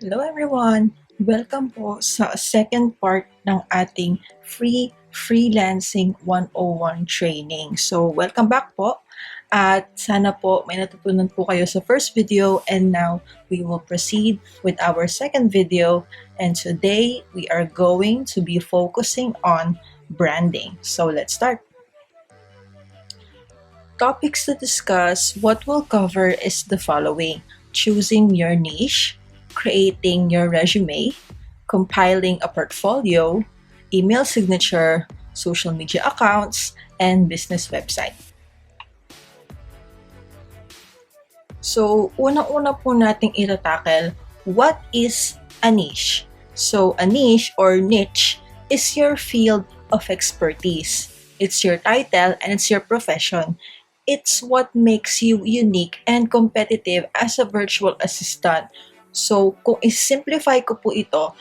Hello everyone! Welcome po sa second part ng ating free Freelancing 101 training. So, welcome back po at sana po may natutunan po kayo sa first video, and now we will proceed with our second video, and today we are going to be focusing on branding. So, let's start. Topics to discuss, what we'll cover is the following: choosing your niche, creating your resume, compiling a portfolio, email signature, social media accounts, and business website. So, unang-una po nating itatakil, what is a niche? So, a niche or niche is your field of expertise. It's your title and it's your profession. It's what makes you unique and competitive as a virtual assistant. So, kung i-simplify ko po ito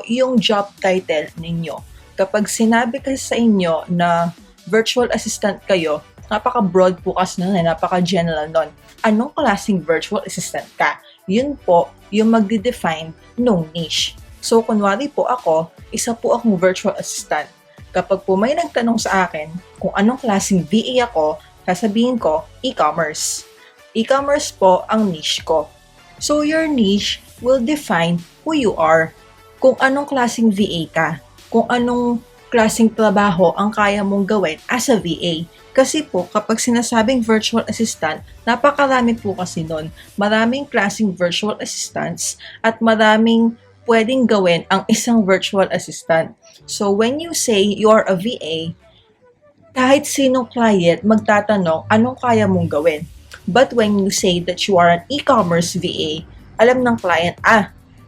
yung job title ninyo. Kapag sinabi kasi sa inyo na virtual assistant kayo, napaka-broad po kasi nun, napaka-general nun. Anong klaseng virtual assistant ka? Yun po yung magde-define nung niche. So, kunwari po ako, isa po akong virtual assistant. Kapag po may nagtanong sa akin kung anong klaseng VA ako, sasabihin ko, e-commerce. E-commerce po ang niche ko. So, your niche will define who you are. Kung anong klaseng VA ka. Kung anong klaseng trabaho ang kaya mong gawin as a VA. Kasi po, kapag sinasabing virtual assistant, napakarami po kasi nun. Maraming klaseng virtual assistants at maraming pwedeng gawin ang isang virtual assistant. So, when you say you are a VA, kahit sinong client magtatanong anong kaya mong gawin. But when you say that you are an e-commerce VA, alam ng client,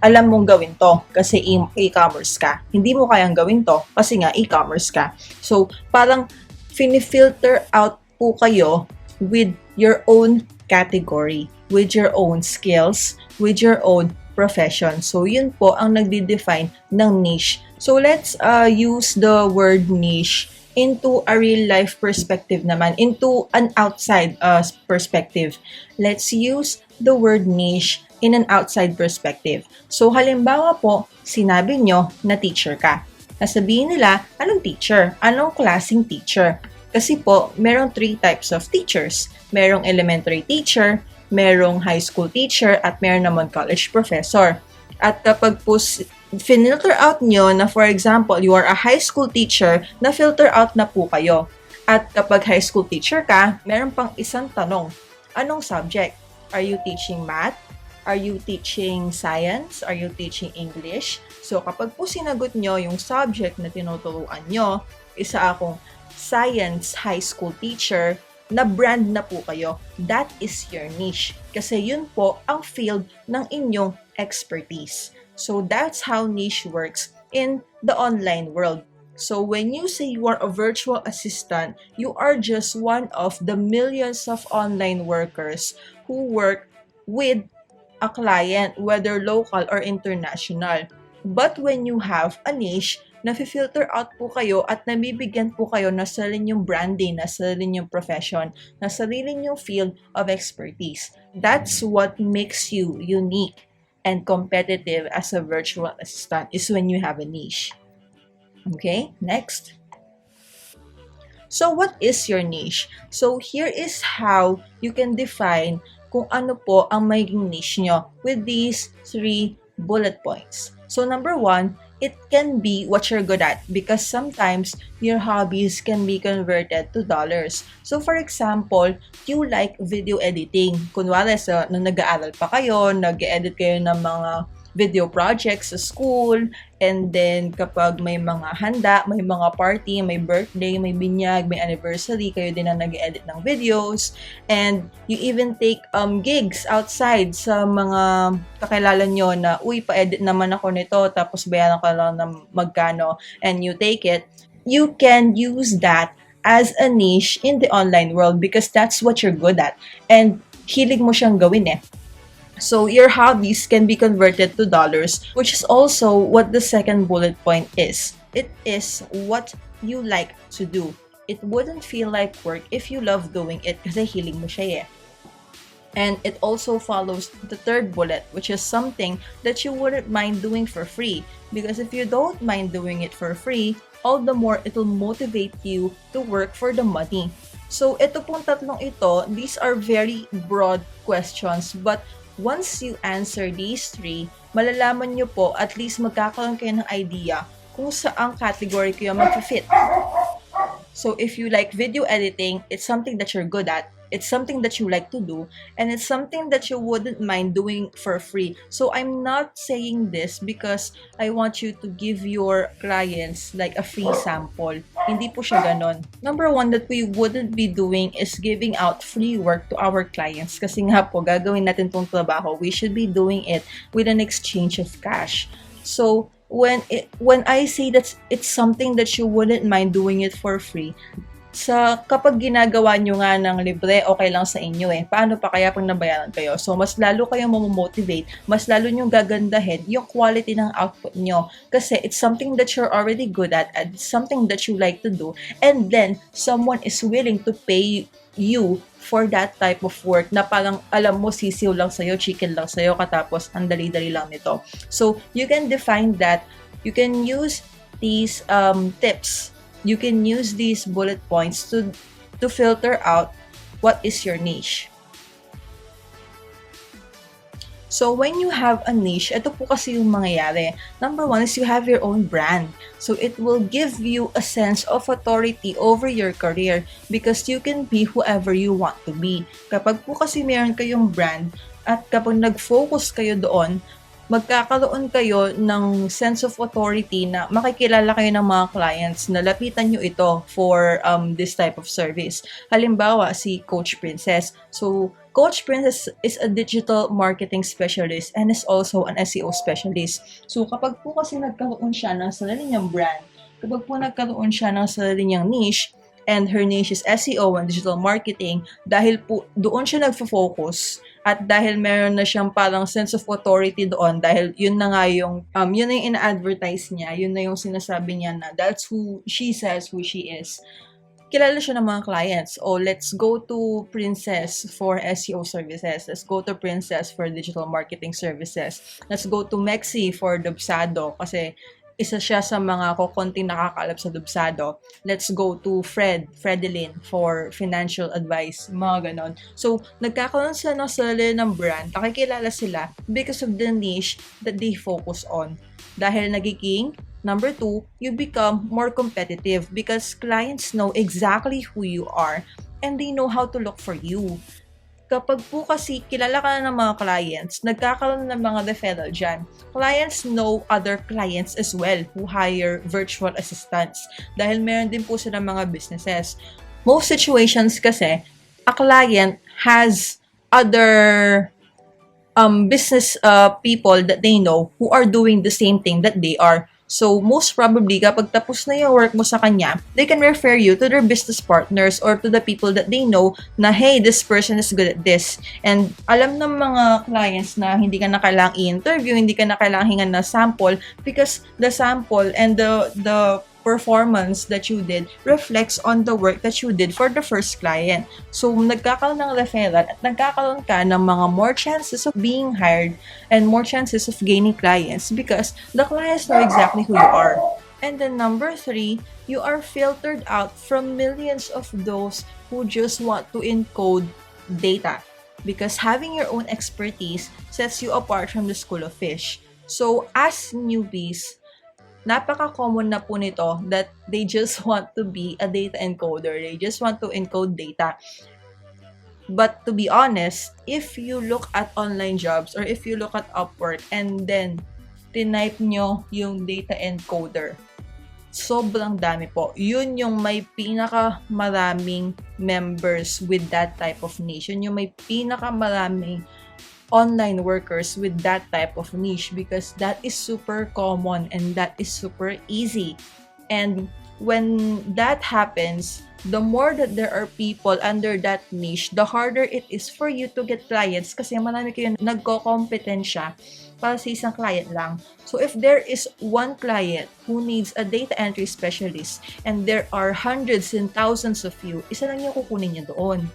alam mong gawin to kasi e-commerce ka. Hindi mo kayang gawin to kasi nga e-commerce ka. So, parang filter out po kayo with your own category, with your own skills, with your own profession. So, yun po ang nagde-define ng niche. So, let's use the word niche into a real life perspective naman, into an outside perspective. Let's use the word niche in an outside perspective. So, halimbawa po, sinabi nyo na teacher ka. Nasabihin nila, anong teacher? Anong klaseng teacher? Kasi po, merong 3 types of teachers. Merong elementary teacher, merong high school teacher, at meron naman college professor. At kapag po filter out nyo na, for example, you are a high school teacher, na filter out na po kayo. At kapag high school teacher ka, meron pang isang tanong. Anong subject? Are you teaching math? Are you teaching science? Are you teaching English? So, kapag po sinagot nyo yung subject na tinuturuan nyo, isa akong science high school teacher, na brand na po kayo. That is your niche. Kasi yun po ang field ng inyong expertise. So that's how niche works in the online world. So when you say you are a virtual assistant, you are just one of the millions of online workers who work with a client, whether local or international. But when you have a niche, nafi-filter out po kayo at nabibigyan po kayo na sarili yung branding, na sarili yung profession, na sarili yung field of expertise. That's what makes you unique and competitive as a virtual assistant, is when you have a niche. Okay, next. So what is your niche? So here is how you can define kung ano po ang magiging niche nyo with these 3 bullet points. So number 1, it can be what you're good at, because sometimes your hobbies can be converted to dollars. So for example, you like video editing. Kunwari, nung nag-aaral pa kayo, nag-edit kayo ng mga video projects sa school, and then kapag may mga handa, may mga party, may birthday, may binyag, may anniversary, kayo din na nag-edit ng videos, and you even take gigs outside sa mga kakilala nyo na, uy, pa-edit naman ako nito, tapos bayaran ko lang ng magkano, and you take it. You can use that as a niche in the online world because that's what you're good at, and hilig mo siyang gawin eh. So your hobbies can be converted to dollars, which is also what the second bullet point is. It is what you like to do. It wouldn't feel like work if you love doing it kasi hiling mo siya eh. And it also follows the third bullet, which is something that you wouldn't mind doing for free. Because if you don't mind doing it for free, all the more it will motivate you to work for the money. So ito pong tatlong ito, these are very broad questions, but once you answer these three, malalaman nyo po, at least magkakaroon kayo ng idea kung saang category kayo mag-fit. So if you like video editing, it's something that you're good at, it's something that you like to do, and it's something that you wouldn't mind doing for free. So I'm not saying this because I want you to give your clients like a free sample. Hindi po siya ganon. Number one that we wouldn't be doing is giving out free work to our clients. Kasi nga po, gagawin natin tong trabaho, we should be doing it with an exchange of cash. So when I say that it's something that you wouldn't mind doing it for free, kapag ginagawa nyo nga ng libre, okay lang sa inyo eh. Paano pa kaya pag nabayaran kayo? So, mas lalo kayong mamomotivate, mas lalo nyong gagandahin yung quality ng output nyo. Kasi it's something that you're already good at, and it's something that you like to do, and then someone is willing to pay you for that type of work na parang alam mo sisiw lang sa'yo, chicken lang sa'yo, katapos ang dali-dali lang nito. So, you can define that. You can use these tips. You can use these bullet points to filter out what is your niche. So, when you have a niche, ito po kasi yung mangyayari. Number one is you have your own brand. So, it will give you a sense of authority over your career because you can be whoever you want to be. Kapag po kasi meron kayong brand at kapag nag-focus kayo doon, magkakaroon kayo ng sense of authority na makikilala kayo ng mga clients na lapitan nyo ito for this type of service. Halimbawa, si Coach Princess. So, Coach Princess is a digital marketing specialist and is also an SEO specialist. So, kapag po kasi nagkaroon siya ng sarili niyang brand, kapag po nagkaroon siya ng sarili niyang niche, and her niche is SEO and digital marketing, dahil po doon siya nagfo-focus at dahil meron na siyang parang sense of authority doon dahil yun na nga yung yun na yung ina-advertise niya, yun na yung sinasabi niya na that's who she says who she is. Kilala siya ng mga clients. Oh, let's go to Princess for SEO services. Let's go to Princess for digital marketing services. Let's go to Mexi for Dubsado kasi isa siya sa mga kukonting nakakalap sa Dubsado. Let's go to Fredelin for financial advice, mga ganon. So, nagkakaroon sila ng sarili ng brand, nakikilala sila because of the niche that they focus on. Dahil nagiging, number two, you become more competitive because clients know exactly who you are and they know how to look for you. Kapag po kasi kilala ka na ng mga clients, nagkakaroon ng mga referral dyan. Clients know other clients as well who hire virtual assistants dahil meron din po sila mga businesses. Most situations kasi, a client has other business people that they know who are doing the same thing that they are. So, most probably, kapag tapos na yung work mo sa kanya, they can refer you to their business partners or to the people that they know na, hey, this person is good at this. And alam ng mga clients na hindi ka na kailangang i-interview, hindi ka na kailangang hingan na sample because the sample and the performance that you did reflects on the work that you did for the first client. So, nagkakaroon ng referral at nagkakaroon ka ng mga more chances of being hired and more chances of gaining clients because the clients know exactly who you are. And then number three, you are filtered out from millions of those who just want to encode data because having your own expertise sets you apart from the school of fish. So, as newbies, napaka-common na po nito that they just want to be a data encoder. They just want to encode data. But to be honest, if you look at online jobs or if you look at Upwork and then tinype nyo yung data encoder, sobrang dami po. Yun yung may pinaka-maraming members with that type of niche. Yun yung may pinaka-maraming online workers with that type of niche because that is super common and that is super easy. And when that happens, the more that there are people under that niche, the harder it is for you to get clients kasi marami kayo nagko-kompetensya para sa isang client lang. So if there is one client who needs a data entry specialist and there are hundreds and thousands of you, isa lang yung kukunin niya doon.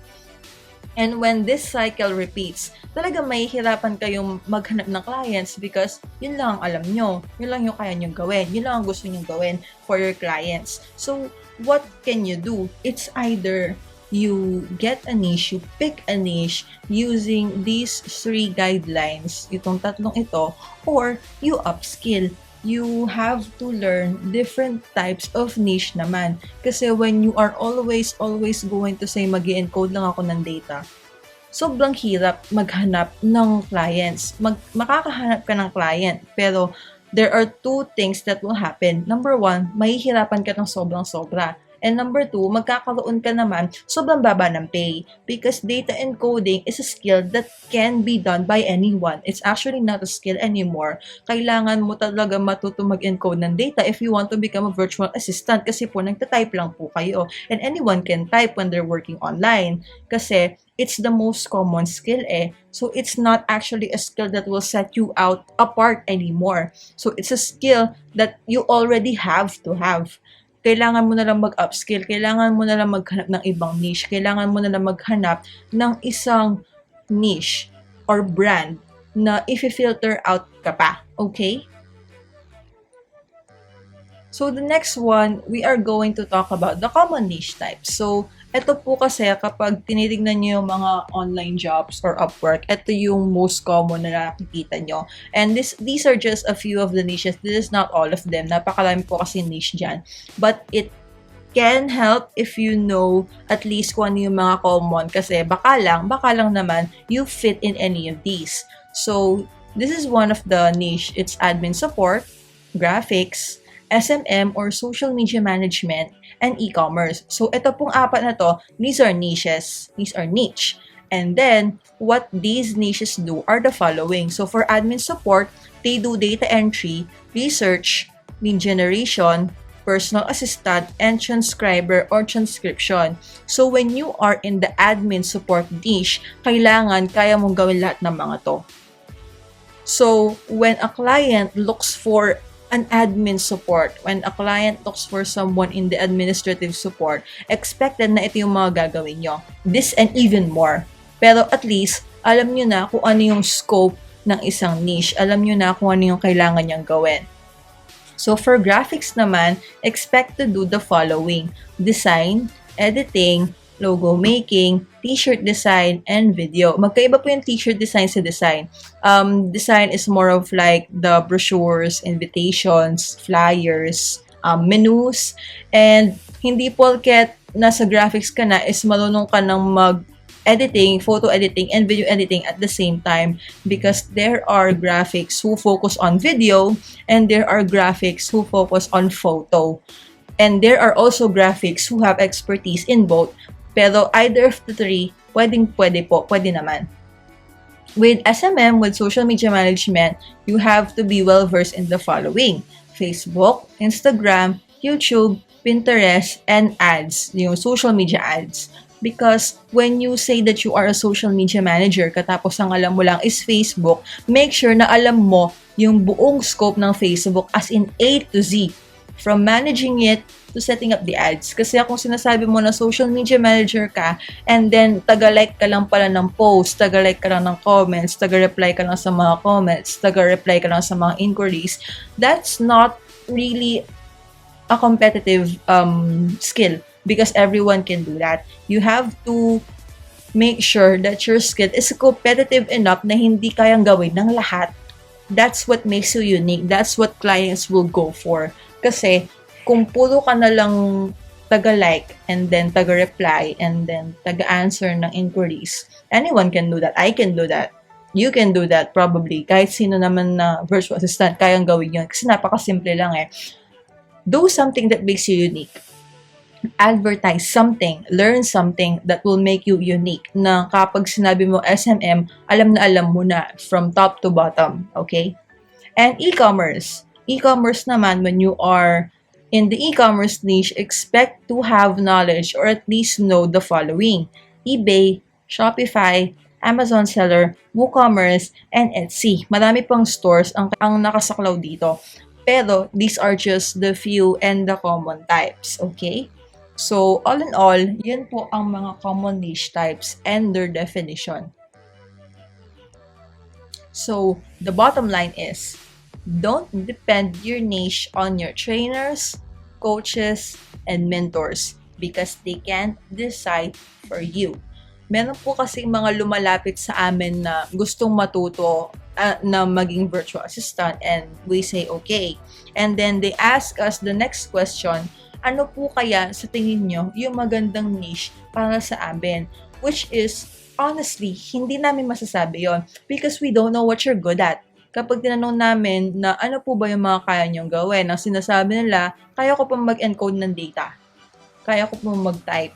And when this cycle repeats, talaga mahihirapan kayong maghanap ng clients because yun lang ang alam nyo. Yun lang yung kaya nyo gawin. Yun lang ang gusto nyo gawin for your clients. So, what can you do? It's either you get a niche, you pick a niche using these 3 guidelines, itong tatlong ito, or you upskill. You have to learn different types of niche naman. Kasi when you are always going to say mag-encode lang ako ng data, sobrang hirap maghanap ng clients. Makakahanap ka ng client, pero there are 2 things that will happen. Number 1, mahihirapan ka ng sobrang-sobra. And number 2, magkakaroon ka naman sobrang baba ng pay because data encoding is a skill that can be done by anyone. It's actually not a skill anymore. Kailangan mo talaga matuto mag-encode ng data if you want to become a virtual assistant kasi po nagta-type lang po kayo. And anyone can type when they're working online kasi it's the most common skill eh. So it's not actually a skill that will set you out apart anymore. So it's a skill that you already have to have. Kailangan mo na lang mag-upskill, kailangan mo na lang maghanap ng ibang niche, kailangan mo na lang maghanap ng isang niche or brand na i-filter out ka pa. Okay? So the next one, we are going to talk about the common niche types. So ito po kasi kapag tinitignan nyo yung mga online jobs or Upwork, ito yung most common na nakikita nyo. And these are just a few of the niches. This is not all of them. Napakarami po kasi niche dyan. But it can help if you know at least kung ano yung mga common kasi baka lang naman you fit in any of these. So this is one of the niche. It's admin support, graphics, SMM or social media management, and e-commerce. So, ito pong 4 na to, these are niches. These are niche. And then, what these niches do are the following. So, for admin support, they do data entry, research, lead generation, personal assistant, and transcriber or transcription. So, when you are in the admin support niche, kailangan kaya mong gawin lahat ng mga to. So, when a client looks for an admin support, when a client looks for someone in the administrative support, expected na ito yung mga gagawin nyo. This and even more. Pero at least, alam nyo na kung ano yung scope ng isang niche. Alam nyo na kung ano yung kailangan nyang gawin. So for graphics naman, expect to do the following: design, editing, logo making, t-shirt design, and video. Magkaiba po yung t-shirt design sa design. Design is more of like the brochures, invitations, flyers, menus, and hindi porket nasa graphics ka na is marunong ka ng editing, photo editing, and video editing at the same time because there are graphics who focus on video and there are graphics who focus on photo. And there are also graphics who have expertise in both. Pero either of the 3, pwede naman. With SMM, with social media management, you have to be well-versed in the following: Facebook, Instagram, YouTube, Pinterest, and ads, yung social media ads. Because when you say that you are a social media manager, katapos ang alam mo lang is Facebook, make sure na alam mo yung buong scope ng Facebook as in A to Z. From managing it to setting up the ads. Kasi kung sinasabi mo na social media manager ka and then taga-like ka lang pala ng post, taga-like ka lang ng comments, taga-reply ka lang sa mga comments, taga-reply ka lang sa mga inquiries, that's not really a competitive skill because everyone can do that. You have to make sure that your skill is competitive enough na hindi kayang gawin ng lahat. That's what makes you unique. That's what clients will go for. Kasi kung puro ka na lang taga-like and then taga-reply and then taga-answer ng inquiries, anyone can do that. I can do that. You can do that probably. Kahit sino naman na virtual assistant, kayang gawin yun. Kasi napakasimple lang eh. Do something that makes you unique. Advertise something, learn something that will make you unique. Na kapag sinabi mo SMM, alam na alam mo na from top to bottom. Okay? And e-commerce. E-commerce naman, when you are in the e-commerce niche, expect to have knowledge or at least know the following: eBay, Shopify, Amazon Seller, WooCommerce, and Etsy. Marami pang stores ang nakasaklaw dito. Pero these are just the few and the common types. Okay? So, all in all, yun po ang mga common niche types and their definition. So, the bottom line is, don't depend your niche on your trainers, coaches, and mentors because they can't decide for you. Meron po kasi mga lumalapit sa amin na gustong matuto na maging virtual assistant, and we say okay. And then they ask us the next question, ano po kaya sa tingin nyo yung magandang niche para sa amin? Which is, honestly, hindi namin masasabi yon because we don't know what you're good at. Kapag tinanong namin na ano po ba yung mga kaya nyong gawin, ang sinasabi nila, kaya ko pong mag-encode ng data, kaya ko pong mag-type,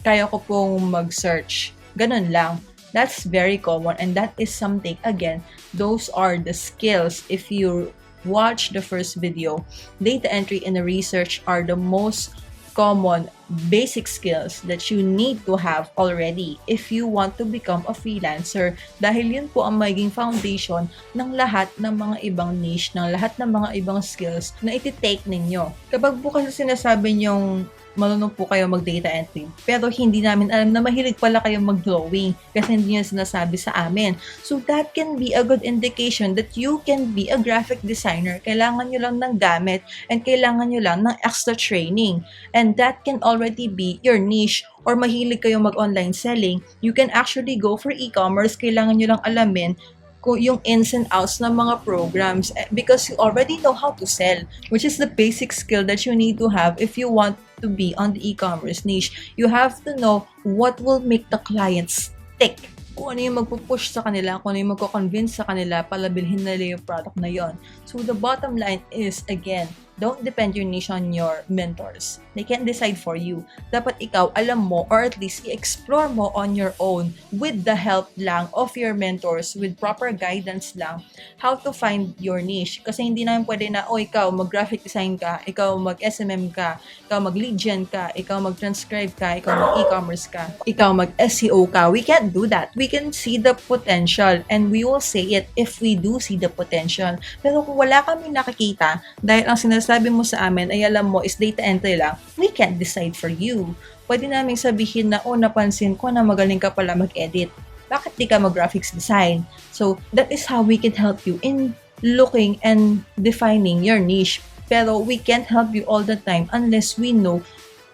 kaya ko pong mag-search. Ganun lang. That's very common, and that is something, again, those are the skills. If you watch the first video, data entry and research are the most common basic skills that you need to have already if you want to become a freelancer, dahil yun po ang magiging foundation ng lahat ng mga ibang niche, ng lahat ng mga ibang skills na iti-take ninyo. Kapag po kasi sinasabi nyong marunong po kayo mag-data entry, pero hindi namin alam na mahilig pala kayo mag-drawing kasi hindi nyo sinasabi sa amin. So that can be a good indication that you can be a graphic designer. Kailangan nyo lang ng gamit and kailangan nyo lang ng extra training. And that can already be your niche. Or mahilig kayo mag-online selling, you can actually go for e-commerce. Kailangan nyo lang alamin kung yung ins and outs ng mga programs because you already know how to sell, which is the basic skill that you need to have if you want to be on the e-commerce niche. You have to know what will make the clients tick. Kung ano yung magpupush sa kanila, kung ano yung magko-convince sa kanila para bilhin nila yung product na yon. So the bottom line is, again, don't depend your niche on your mentors. They can't decide for you. Dapat ikaw alam mo, or at least i-explore mo on your own with the help lang of your mentors, with proper guidance lang, how to find your niche. Kasi hindi naman pwede na, ikaw mag-graphic design ka, ikaw mag-SMM ka, ikaw mag-lead gen ka, ikaw mag-transcribe ka, ikaw mag-e-commerce ka, ikaw mag-SEO ka. We can't do that. We can see the potential and we will say it if we do see the potential. Pero kung wala kami nakikita, dahil ang sinasabi mo sa amin ay alam mo is data entry lang, we can't decide for you. Pwede namin sabihin na, napansin ko na magaling ka pala mag-edit. Bakit di ka mag-graphics design? So, that is how we can help you in looking and defining your niche. Pero we can't help you all the time unless we know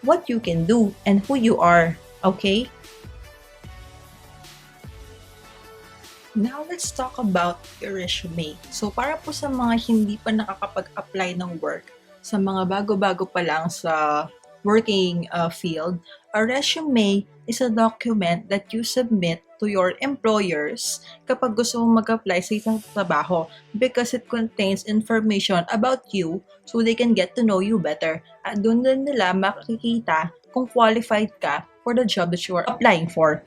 what you can do and who you are. Okay? Now, let's talk about your resume. So, para po sa mga hindi pa nakakapag-apply ng work, sa mga bago-bago pa lang sa working field, a resume is a document that you submit to your employers kapag gusto mong mag-apply sa isang trabaho because it contains information about you so they can get to know you better. At doon din nila makikita kung qualified ka for the job that you are applying for.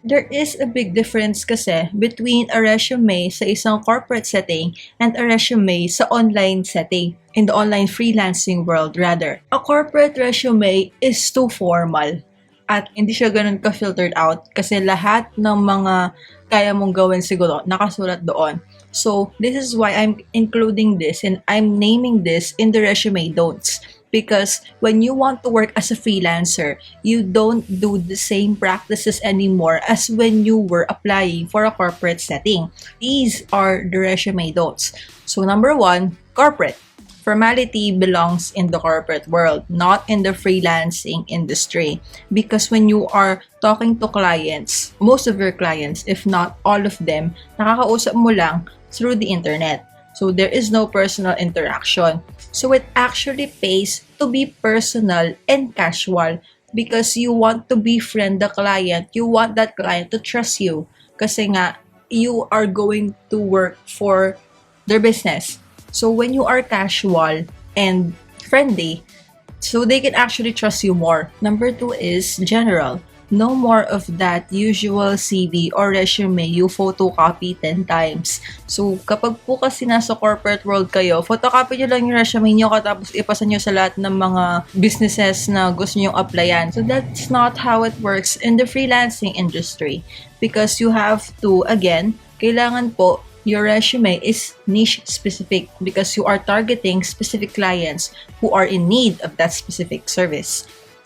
There is a big difference kasi between a resume sa isang corporate setting and a resume sa online setting, in the online freelancing world rather. A corporate resume is too formal at hindi siya ganun ka-filtered out kasi lahat ng mga kaya mong gawin siguro nakasulat doon. So, this is why I'm including this and I'm naming this in the resume don'ts. Because when you want to work as a freelancer, you don't do the same practices anymore as when you were applying for a corporate setting. These are the resume don'ts. So number 1, corporate. Formality belongs in the corporate world, not in the freelancing industry. Because when you are talking to clients, most of your clients, if not all of them, nakakausap mo lang through the internet. So there is no personal interaction. So it actually pays to be personal and casual because you want to befriend the client. You want that client to trust you kasi nga you are going to work for their business. So when you are casual and friendly, so they can actually trust you more. Number 2 is general. No more of that usual CV or resume you photocopy 10 times. So, kapag po kasi nasa corporate world kayo, photocopy nyo lang yung resume nyo katapos ipasa nyo sa lahat ng mga businesses na gusto nyo applyan. So, that's not how it works in the freelancing industry. Because you have to, again, kailangan po your resume is niche specific because you are targeting specific clients who are in need of that specific service.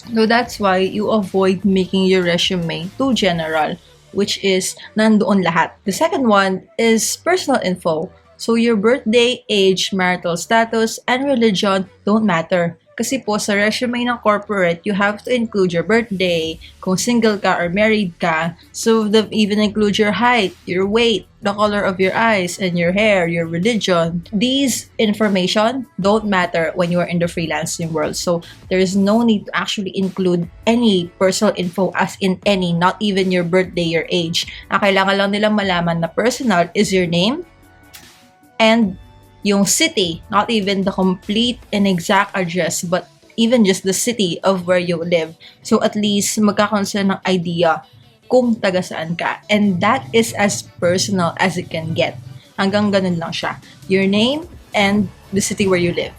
So that's why you avoid making your resume too general, which is nandoon lahat. The second one is personal info. So your birthday, age, marital status, and religion don't matter. Kasi po sa resume ng corporate, you have to include your birthday, kung single ka or married ka. So even include your height, your weight, the color of your eyes and your hair, your religion. These information don't matter when you are in the freelancing world. So there is no need to actually include any personal info, as in any, not even your birthday, your age. Ang kailangan lang nilang malaman na personal is your name and yung city, not even the complete and exact address, but even just the city of where you live. So at least magkakaroon sila ng idea kung taga saan ka. And that is as personal as it can get. Hanggang ganun lang siya. Your name and the city where you live.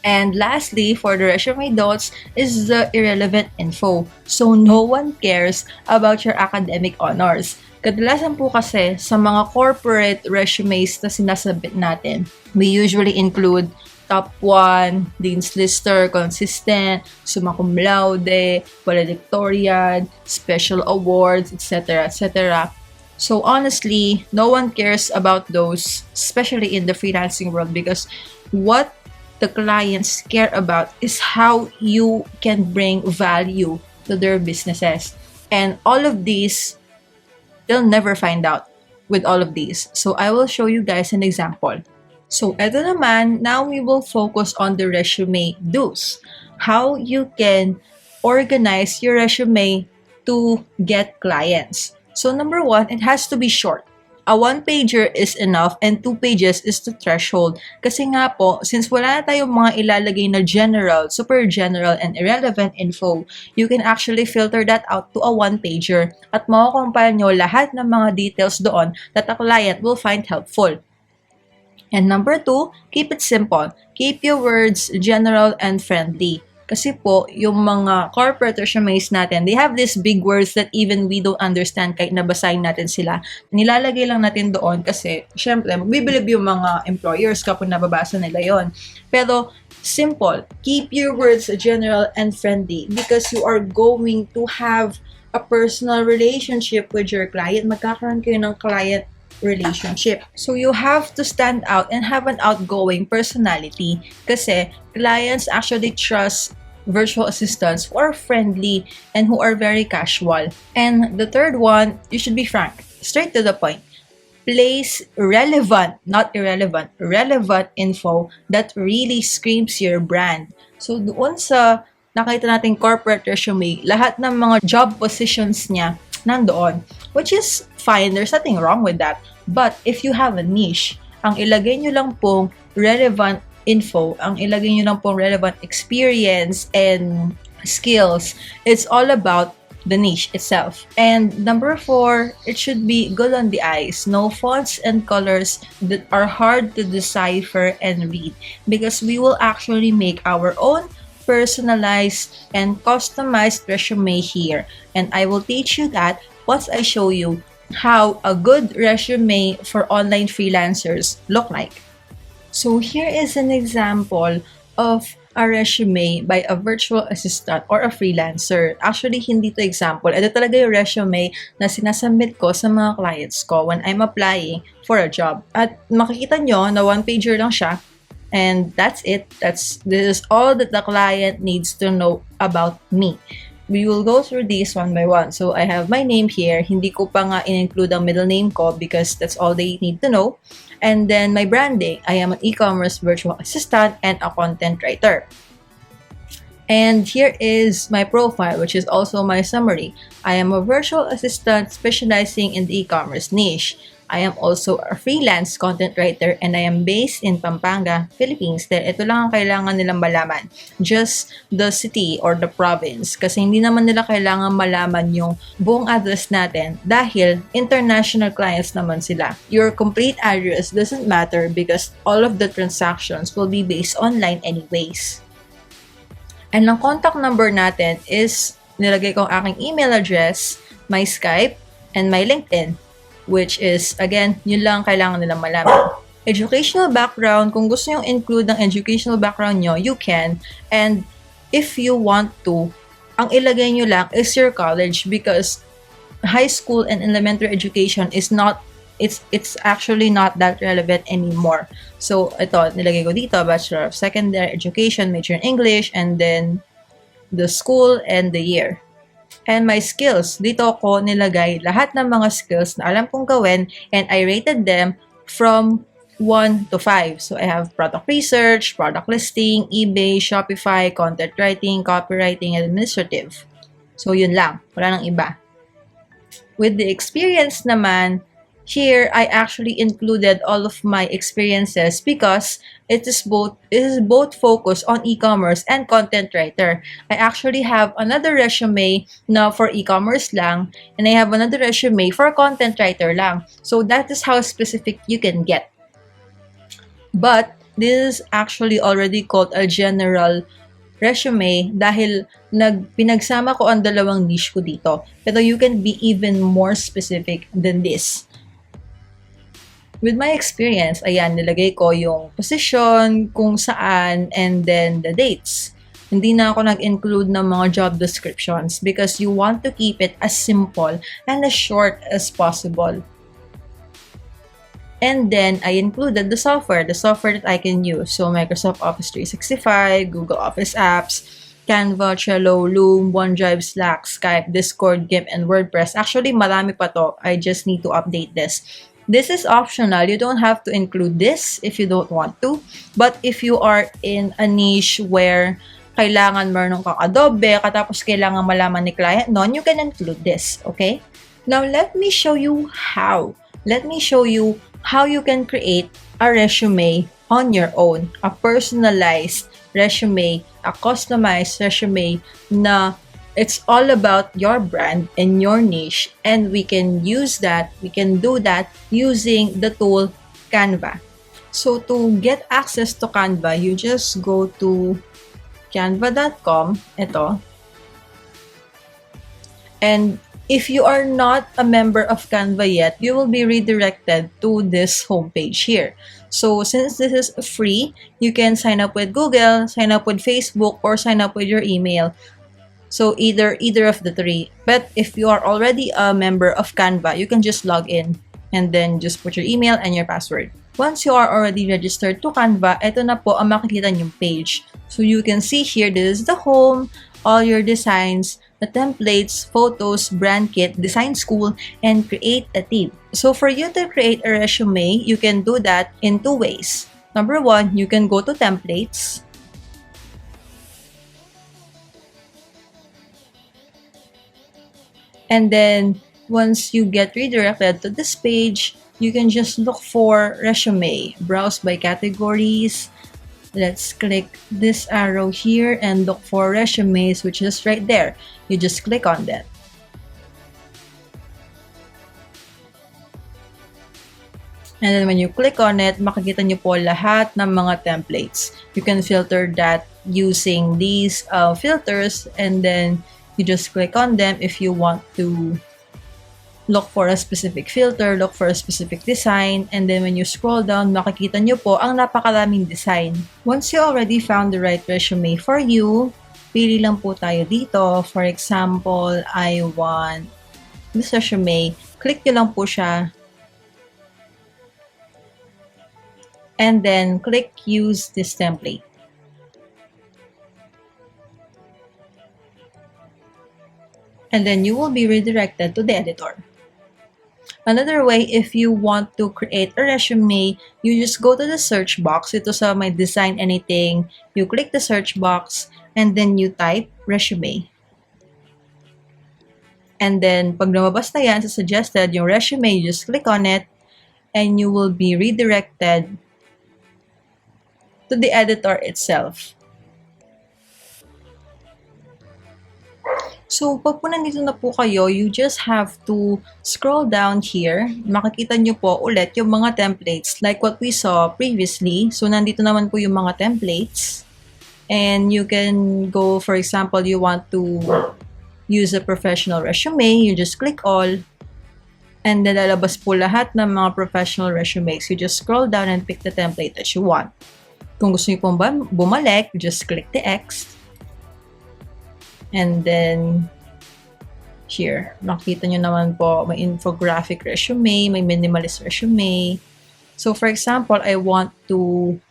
And lastly, for the resume dots is the irrelevant info. So no one cares about your academic honors. Kadalasan po kasi sa mga corporate resumes na sinasabit natin, we usually include top 1, dean's lister, consistent, summa cum laude, valedictorian, special awards, etc., etc. So honestly, no one cares about those, especially in the freelancing world, because what the clients care about is how you can bring value to their businesses. And all of these, they'll never find out with all of these. So I will show you guys an example. So eto naman, now we will focus on the resume do's. How you can organize your resume to get clients. So number 1, it has to be short. A 1-pager is enough and 2 pages is the threshold. Kasi nga po, since wala na tayong mga ilalagay na general, super general, and irrelevant info, you can actually filter that out to a 1-pager at makakompile nyo lahat ng mga details doon that a client will find helpful. And number 2, keep it simple. Keep your words general and friendly. Kasi po, yung mga corporate resumes natin, they have these big words that even we don't understand kahit nabasahin natin sila. Nilalagay lang natin doon kasi, syempre, magbibilib yung mga employers kapag nababasa nila yon. Pero, simple. Keep your words general and friendly because you are going to have a personal relationship with your client. Magkakaroon kayo ng client relationship. So you have to stand out and have an outgoing personality kasi clients actually trust virtual assistants who are friendly and who are very casual. And the third one, you should be frank, straight to the point. Place relevant, not irrelevant, relevant info that really screams your brand. So doon sa nakita nating corporate resume, lahat ng mga job positions niya nandoon, which is fine. There's nothing wrong with that. But if you have a niche, ang ilagay nyo lang pong relevant info, ang ilagay nyo lang pong relevant experience and skills, it's all about the niche itself. And number 4, it should be good on the eyes. No fonts and colors that are hard to decipher and read because we will actually make our own personalized and customized resume here. And I will teach you that once I show you how a good resume for online freelancers look like. So here is an example of a resume by a virtual assistant or a freelancer. Actually, hindi to example. Ito talaga yung resume na sinasubmit ko sa mga clients ko when I'm applying for a job. At makikita nyo na 1-pager lang siya. And that's it. This is all that the client needs to know about me. We will go through these one by one. So I have my name here. Hindi ko pa nga in-include ang middle name ko because that's all they need to know. And then my branding. I am an e-commerce virtual assistant and a content writer. And here is my profile, which is also my summary. I am a virtual assistant specializing in the e-commerce niche. I am also a freelance content writer and I am based in Pampanga, Philippines. Dahil ito lang ang kailangan nilang malaman. Just the city or the province. Kasi hindi naman nila kailangan malaman yung buong address natin dahil international clients naman sila. Your complete address doesn't matter because all of the transactions will be based online anyways. And ang contact number natin is nilagay ko ang aking email address, my Skype, and my LinkedIn. Which is, again, yun lang kailangan nilang malaman. Educational background, kung gusto nyo include ang educational background nyo, you can. And if you want to, ang ilagay nyo lang is your college because high school and elementary education is not, it's actually not that relevant anymore. So, ito, nilagay ko dito, Bachelor of Secondary Education, major in English, and then the school and the year. And my skills, dito ko nilagay lahat ng mga skills na alam kong gawin, and I rated them from 1 to 5. So, I have product research, product listing, eBay, Shopify, content writing, copywriting, and administrative. So, yun lang. Wala nang iba. With the experience naman, here I actually included all of my experiences because it is both focused on e-commerce and content writer. I actually have another resume na for e-commerce lang, and I have another resume for content writer lang. So that is how specific you can get. But this is actually already called a general resume dahil pinagsama ko ang dalawang niche ko dito. Pero you can be even more specific than this. With my experience, ayan, nilagay ko yung position, kung saan, and then the dates. Hindi na ako nag-include ng mga job descriptions because you want to keep it as simple and as short as possible. And then, I included the software that I can use. So, Microsoft Office 365, Google Office apps, Canva, Trello, Loom, OneDrive, Slack, Skype, Discord, GIMP, and WordPress. Actually, marami pa to. I just need to update this. This is optional. You don't have to include this if you don't want to. But if you are in a niche where kailangan meron kang Adobe, katapos kailangan malaman ni client nun, you can include this, okay? Now, let me show you how. Let me show you how you can create a resume on your own, a personalized resume, a customized resume na it's all about your brand and your niche, and we can do that using the tool Canva. So to get access to Canva, you just go to canva.com, ito. And if you are not a member of Canva yet, you will be redirected to this homepage here. So since this is free, you can sign up with Google, sign up with Facebook, or sign up with your email. So either of the three. But if you are already a member of Canva, you can just log in and then just put your email and your password. Once you are already registered to Canva, ito na po ang makikita niyong page. So you can see here, this is the home, all your designs, the templates, photos, brand kit, design school, and create a team. So for you to create a resume, you can do that in two ways. Number one, you can go to templates. And then once you get redirected to this page, you can just look for resume, browse by categories. Let's click this arrow here and look for resumes, which is right there. You just click on that. And then when you click on it, makikita nyo po lahat ng mga templates. You can filter that using these filters, and then you just click on them if you want to look for a specific filter, look for a specific design, and then when you scroll down, makikita nyo po ang napakaraming design. Once you already found the right resume for you, pili lang po tayo dito. For example, I want this resume. Click nyo lang po siya. And then click use this template. And then you will be redirected to the editor. Another way, if you want to create a resume, you just go to the search box. Ito sa may design anything. You click the search box and then you type resume. And then pag lumabas na yan sa suggested yung resume, you just click on it and you will be redirected to the editor itself. So, pag po nandito na po kayo, you just have to scroll down here. Makikita nyo po ulit yung mga templates like what we saw previously. So, nandito naman po yung mga templates. And you can go, for example, you want to use a professional resume. You just click all. And then, lalabas po lahat ng mga professional resumes. You just scroll down and pick the template that you want. Kung gusto nyo pong bumalik, just click the X. And then, here, makita nyo naman po, may infographic resume, may minimalist resume. So, for example, I want to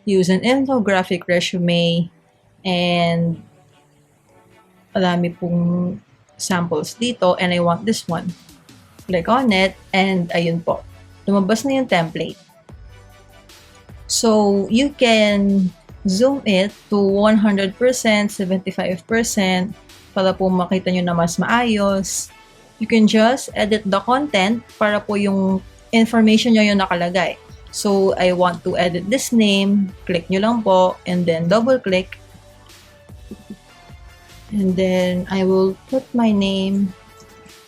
use an infographic resume and marami pong samples dito and I want this one. Click on it and ayun po. Lumabas na yung template. So, you can zoom it to 100%, 75% para po makita nyo na mas maayos. You can just edit the content para po yung information nyo yung nakalagay. So, I want to edit this name. Click nyo lang po and then double click. And then, I will put my name,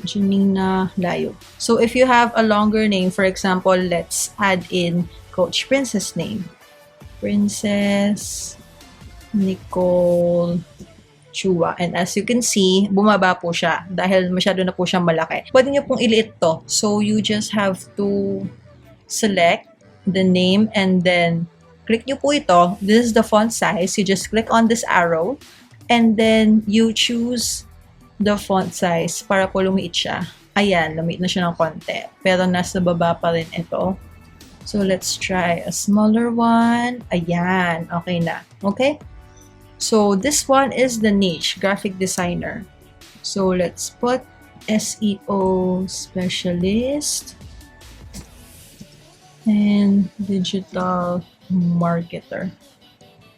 Jenina Layug. So, if you have a longer name, for example, let's add in Coach Princess name. Princess Nicole Chua. And as you can see, bumaba po siya dahil masyado na po siyang malaki. Pwede niyo pong iliit to. So, you just have to select the name and then click nyo po ito. This is the font size. You just click on this arrow and then you choose the font size para po lumiit siya. Ayan, lumiit na siya ng konti. Pero nasa baba pa rin ito. So, let's try a smaller one. Ayan, okay na. Okay? So, this one is the niche, graphic designer. So, let's put SEO specialist and digital marketer.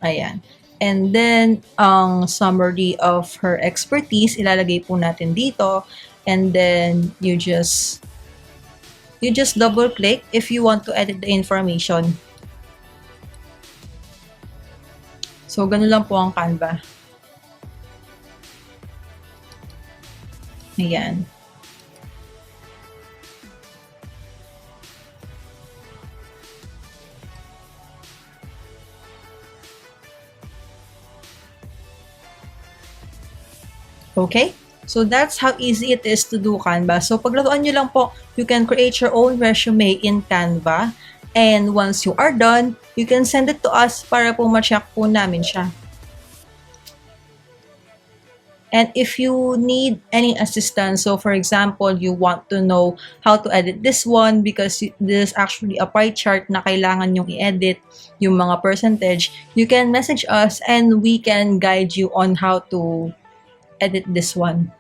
Ayan. And then, ang summary of her expertise, ilalagay po natin dito. And then, you just double click if you want to edit the information. So, ganun lang po ang Canva. Ayan. Okay? So, that's how easy it is to do Canva. So, paglaruan nyo lang po, you can create your own resume in Canva. And once you are done, you can send it to us para po ma-check po namin siya. And if you need any assistance, so for example, you want to know how to edit this one because this is actually a pie chart na kailangan yung i-edit, yung mga percentage, you can message us and we can guide you on how to edit this one.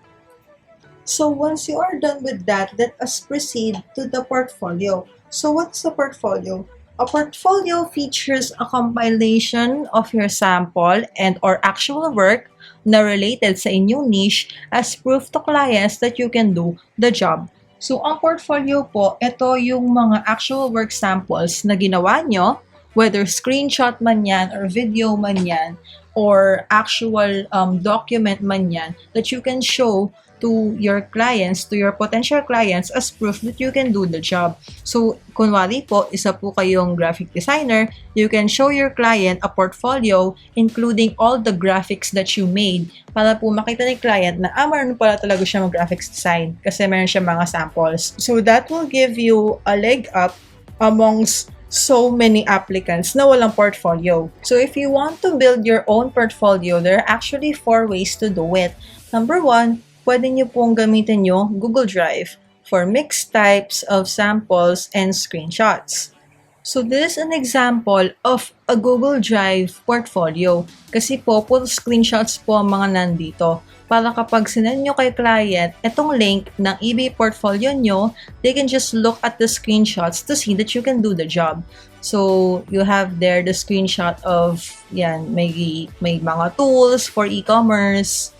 So once you are done with that, let us proceed to the portfolio. So what's the portfolio? A portfolio features a compilation of your sample and or actual work na related sa inyong niche as proof to clients that you can do the job. So ang portfolio po, ito yung mga actual work samples na ginawa nyo, whether screenshot man yan or video man yan, or actual document man yan, that you can show to your clients, to your potential clients as proof that you can do the job. So, kunwari po, isa po kayong graphic designer, you can show your client a portfolio including all the graphics that you made para po makita ni client na meron pala talaga siya mag-graphics design kasi meron siya mga samples. So, that will give you a leg up amongst so many applicants na walang portfolio. So, if you want to build your own portfolio, there are actually 4 ways to do it. Number 1, pwede nyo pong gamitin nyo Google Drive for mixed types of samples and screenshots. So, this is an example of a Google Drive portfolio. Kasi po, puro screenshots po ang mga nandito. Para kapag sinend nyo kay client, itong link ng eBay portfolio nyo, they can just look at the screenshots to see that you can do the job. So, you have there the screenshot of, yan, may mga tools for e-commerce,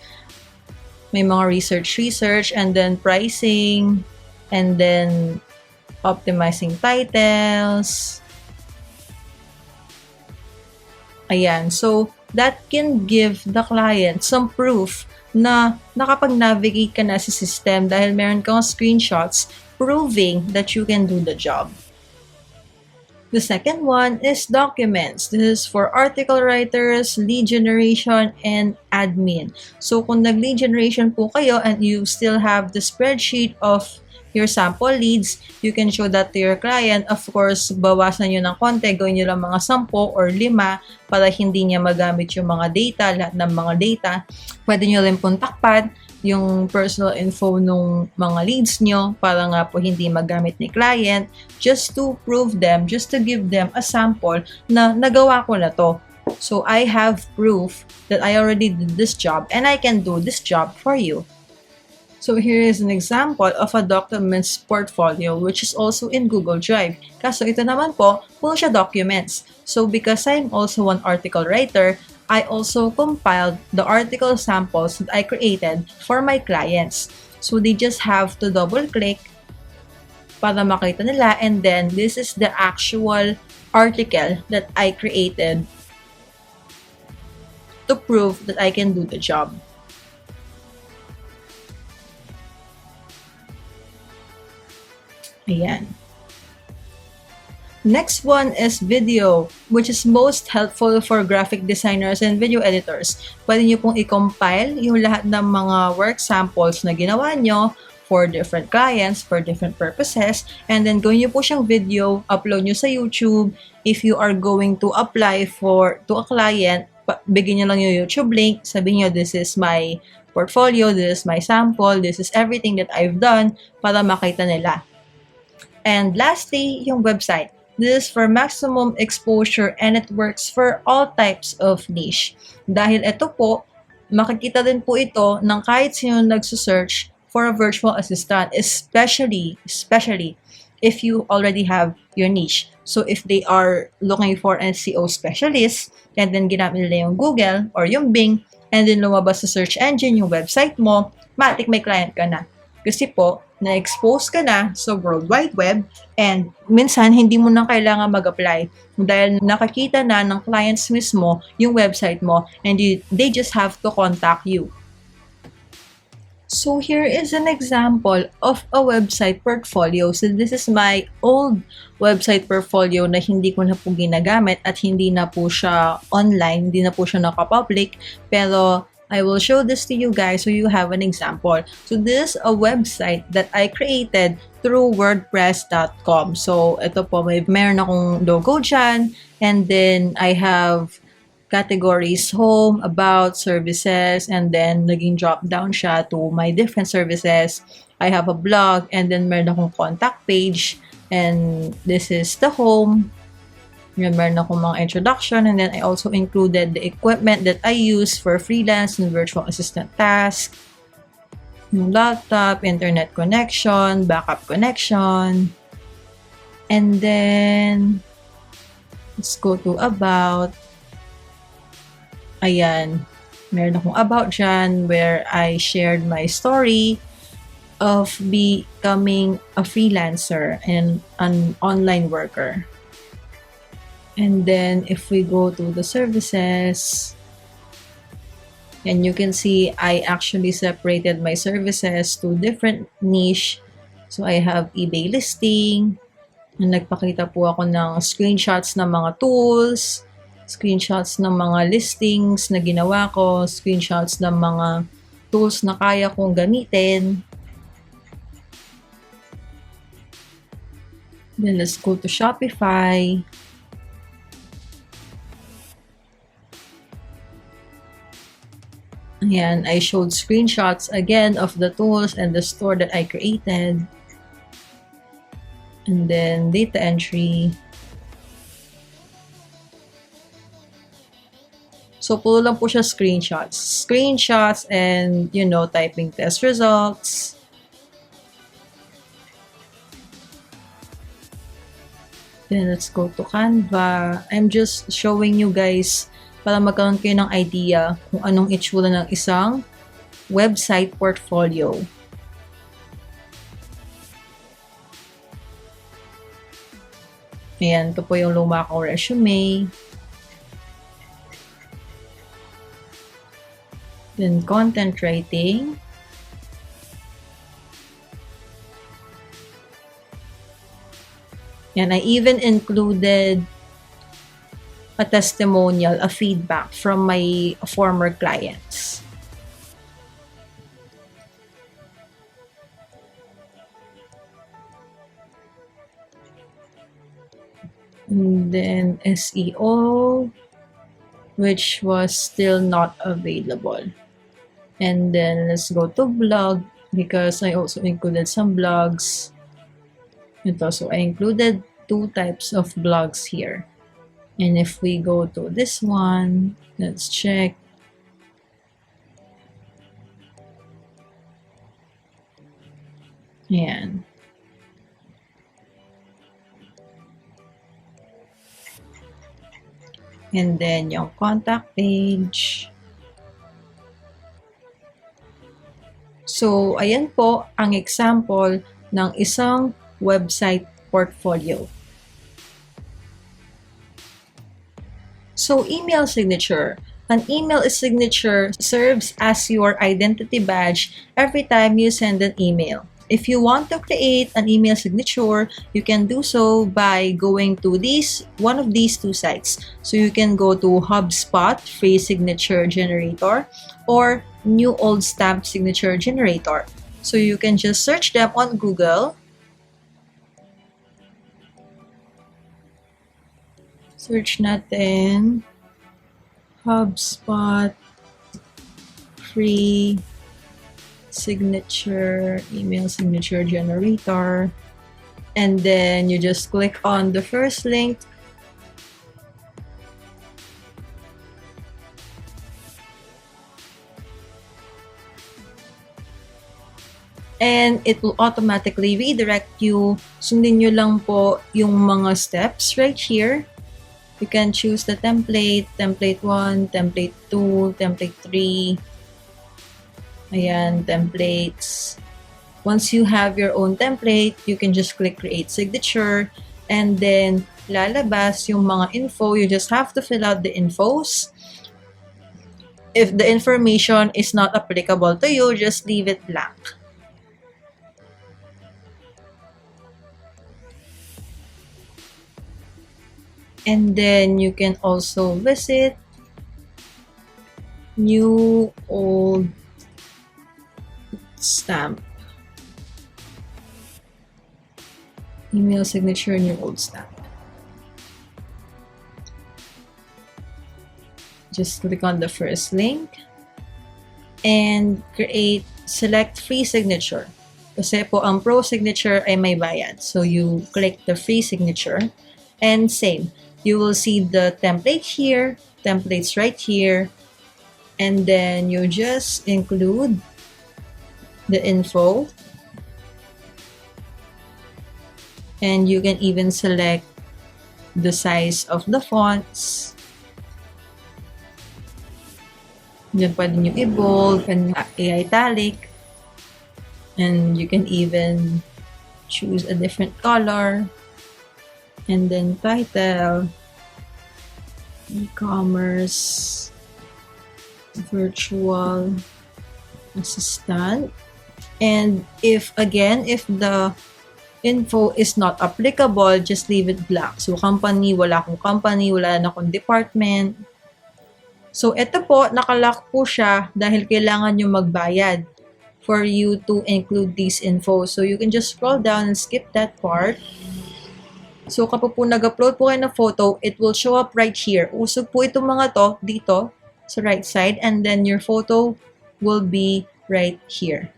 may mga research, and then pricing, and then optimizing titles. Ayan. So, that can give the client some proof na nakapag-navigate ka na sa system dahil meron kang screenshots proving that you can do the job. The second one is documents. This is for article writers, lead generation, and admin. So, kung nag-lead generation po kayo and you still have the spreadsheet of your sample leads. You can show that to your client. Of course, bawasan nyo ng konti, gawin nyo lang mga 10 or 5 para hindi niya magamit yung mga data, lahat ng mga data. Pwede nyo rin pong takpan yung personal info nung mga leads nyo para nga po hindi magamit ni client, just to prove them, just to give them a sample na nagawa ko na to. So I have proof that I already did this job and I can do this job for you. So here is an example of a documents portfolio which is also in Google Drive. Kaso ito naman po, puro siya documents. So because I'm also an article writer, I also compiled the article samples that I created for my clients. So they just have to double click para makita nila, and then this is the actual article that I created to prove that I can do the job. Ayan. Next one is video, which is most helpful for graphic designers and video editors. Pwede nyo pong i-compile yung lahat ng mga work samples na ginawa nyo for different clients, for different purposes, and then gawin nyo po siyang video, upload nyo sa YouTube. If you are going to apply to a client, bigyan nyo lang yung YouTube link, sabihin nyo, this is my portfolio, this is my sample, this is everything that I've done, para makita nila. And lastly, yung website. This is for maximum exposure and it works for all types of niche. Dahil ito po, makikita din po ito ng kahit sino nagsusearch for a virtual assistant, especially if you already have your niche. So if they are looking for an SEO specialist, and then ginamit nila yung Google or yung Bing, and then lumabas sa search engine yung website mo, matik may client ka na. Kasi po, na-expose ka na sa World Wide Web, and minsan hindi mo na kailangan mag-apply dahil nakakita na ng clients mismo yung website mo, and they just have to contact you. So here is an example of a website portfolio. So this is my old website portfolio na hindi ko na po ginagamit at hindi na po siya online, hindi na po siya nakapublic, pero I will show this to you guys so you have an example. So this is a website that I created through wordpress.com. So ito po, meron akong logo dyan, and then I have categories: home, about, services, and then naging drop down siya to my different services. I have a blog, and then meron akong contact page, and this is the home. Meron akong mga introduction, and then I also included the equipment that I use for freelance and virtual assistant tasks. Yung laptop, internet connection, backup connection. And then, let's go to about. Ayan. Meron akong about dyan where I shared my story of becoming a freelancer and an online worker. And then, if we go to the services, and you can see I actually separated my services to different niche. So, I have eBay listing. And nagpakita po ako ng screenshots ng mga tools, screenshots ng mga listings na ginawa ko, screenshots ng mga tools na kaya kong gamitin. Then, let's go to Shopify. Ayan, I showed screenshots again of the tools and the store that I created. And then, data entry. So, puro lang po siya screenshots. Screenshots and, typing test results. Then, let's go to Canva. I'm just showing you guys para magkaroon kayo ng idea kung anong itsura ng isang website portfolio. Ayan, ito po yung luma kong resume. Then, content writing. And I even included a testimonial, a feedback from my former clients. and then SEO, which was still not available. And then let's go to blog because I also included some blogs. Ito, so I included 2 types of blogs here. And if we go to this one, let's check. Ayan. And then yung contact page. So, ayan po ang example ng isang website portfolio. So, email signature. An email signature serves as your identity badge every time you send an email. If you want to create an email signature, you can do so by going to one of these 2 sites. So you can go to HubSpot, free signature generator, or new old stamp signature generator. So you can just search them on Google. Search natin HubSpot free signature email signature generator, and then you just click on the first link. And it will automatically redirect you. Sundin nyo lang po yung mga steps right here. You can choose the template, template 1, template 2, template 3. Ayan, templates. Once you have your own template, you can just click create signature, and then lalabas yung mga info. You just have to fill out the infos. If the information is not applicable to you, just leave it blank. And then you can also visit new old stamp. Email signature, new old stamp. Just click on the first link and select free signature. Kasi po ang pro signature ay may bayad. So you click the free signature and same. You will see the template here, templates right here, and then you just include the info, and you can even select the size of the fonts. Diyan pwede nyo i-bold, i-italic, and you can even choose a different color, and then title, e-commerce, virtual assistant. And if the info is not applicable, just leave it blank. So company, wala na akong department. So ito po, nakalock po siya dahil kailangan nyo magbayad for you to include these info. So you can just scroll down and skip that part. So kapag po nag-upload po kayo ng photo, it will show up right here. Usog po itong mga to dito sa right side, and then your photo will be right here.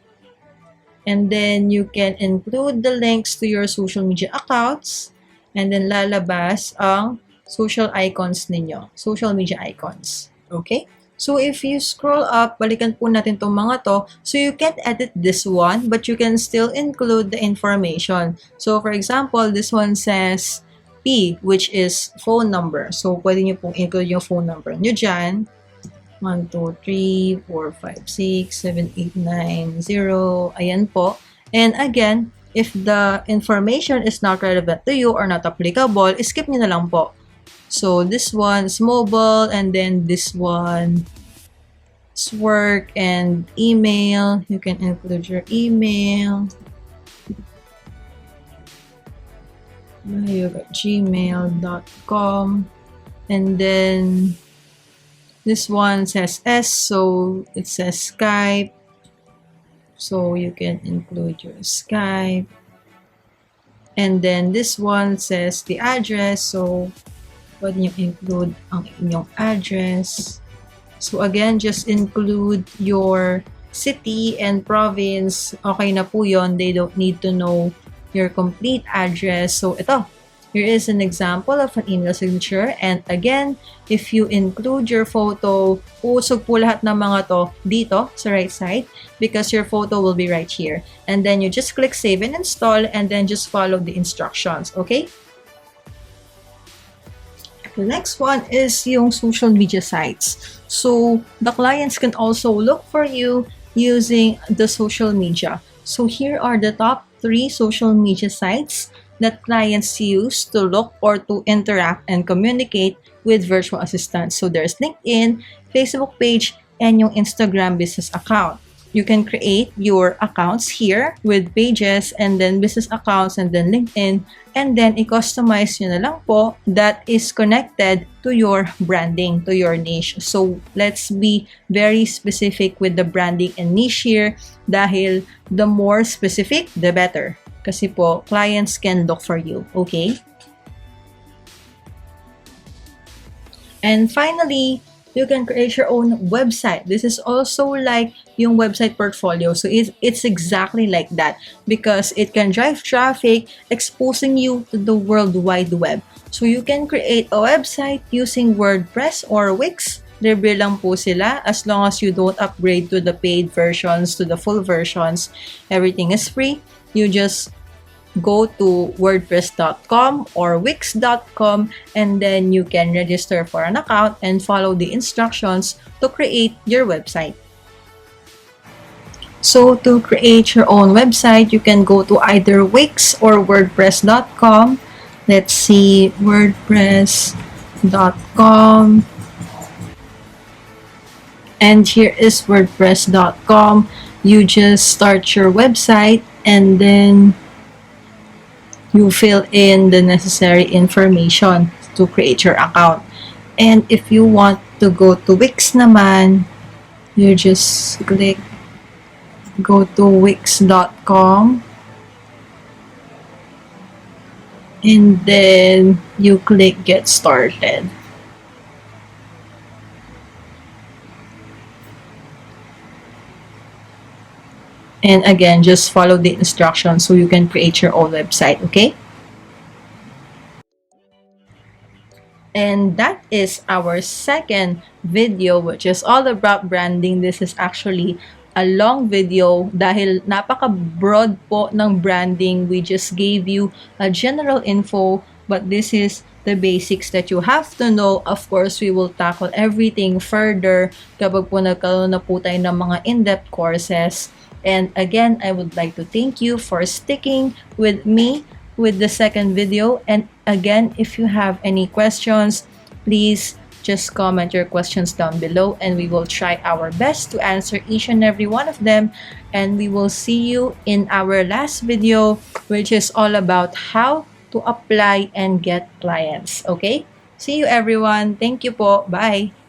And then you can include the links to your social media accounts, and then lalabas ang social icons ninyo, social media icons. Okay? So if you scroll up, balikan po natin itong mga to. So you can edit this one, but you can still include the information. So for example, this one says P, which is phone number. So pwede nyo pong include yung phone number nyo dyan. 1, 2, 3, 4, 5, 6, 7, 8, 9, 0. Ayan po. And again, if the information is not relevant to you or not applicable, skip nyo na lang po. So this one's mobile, and then this one is work and email. You can include your email. layug@gmail.com. And then this one says S, so it says Skype. So you can include your Skype. And then this one says the address. So, pwede nyo include ang inyong address. So, again, just include your city and province. Okay na po yun. They don't need to know your complete address. So, ito. Here is an example of an email signature. And again, if you include your photo, usog po lahat ng mga to dito sa right side because your photo will be right here. And then you just click save and install and then just follow the instructions. Okay? The next one is yung social media sites. So, the clients can also look for you using the social media. So, here are the top 3 social media sites that clients use to look or to interact and communicate with virtual assistants. So, there's LinkedIn, Facebook page, and yung Instagram business account. You can create your accounts here with pages and then business accounts and then LinkedIn and then i-customize nyo na lang po that is connected to your branding, to your niche. So, let's be very specific with the branding and niche here dahil the more specific, the better. Kasi po, clients can look for you. Okay? And finally, you can create your own website. This is also like yung website portfolio. So it's exactly like that because it can drive traffic, exposing you to the World Wide Web. So you can create a website using WordPress or Wix. Libre lang po sila as long as you don't upgrade to the paid versions, to the full versions. Everything is free. You just go to wordpress.com or wix.com and then you can register for an account and follow the instructions to create your website. So to create your own website, you can go to either Wix or wordpress.com. Let's see, wordpress.com. And here is wordpress.com. You just start your website and then you fill in the necessary information to create your account. And if you want to go to Wix naman, you just click go to wix.com and then you click get started. And again, just follow the instructions so you can create your own website, okay? And that is our second video, which is all about branding. This is actually a long video dahil napaka-broad po ng branding. We just gave you a general info, but this is the basics that you have to know. Of course, we will tackle everything further kapag po nagkaroon na po tayo ng mga in-depth courses. And again, I would like to thank you for sticking with me with the second video. And again, if you have any questions, please just comment your questions down below and we will try our best to answer each and every one of them. And we will see you in our last video, which is all about how to apply and get clients. Okay? See you everyone. Thank you po. Bye!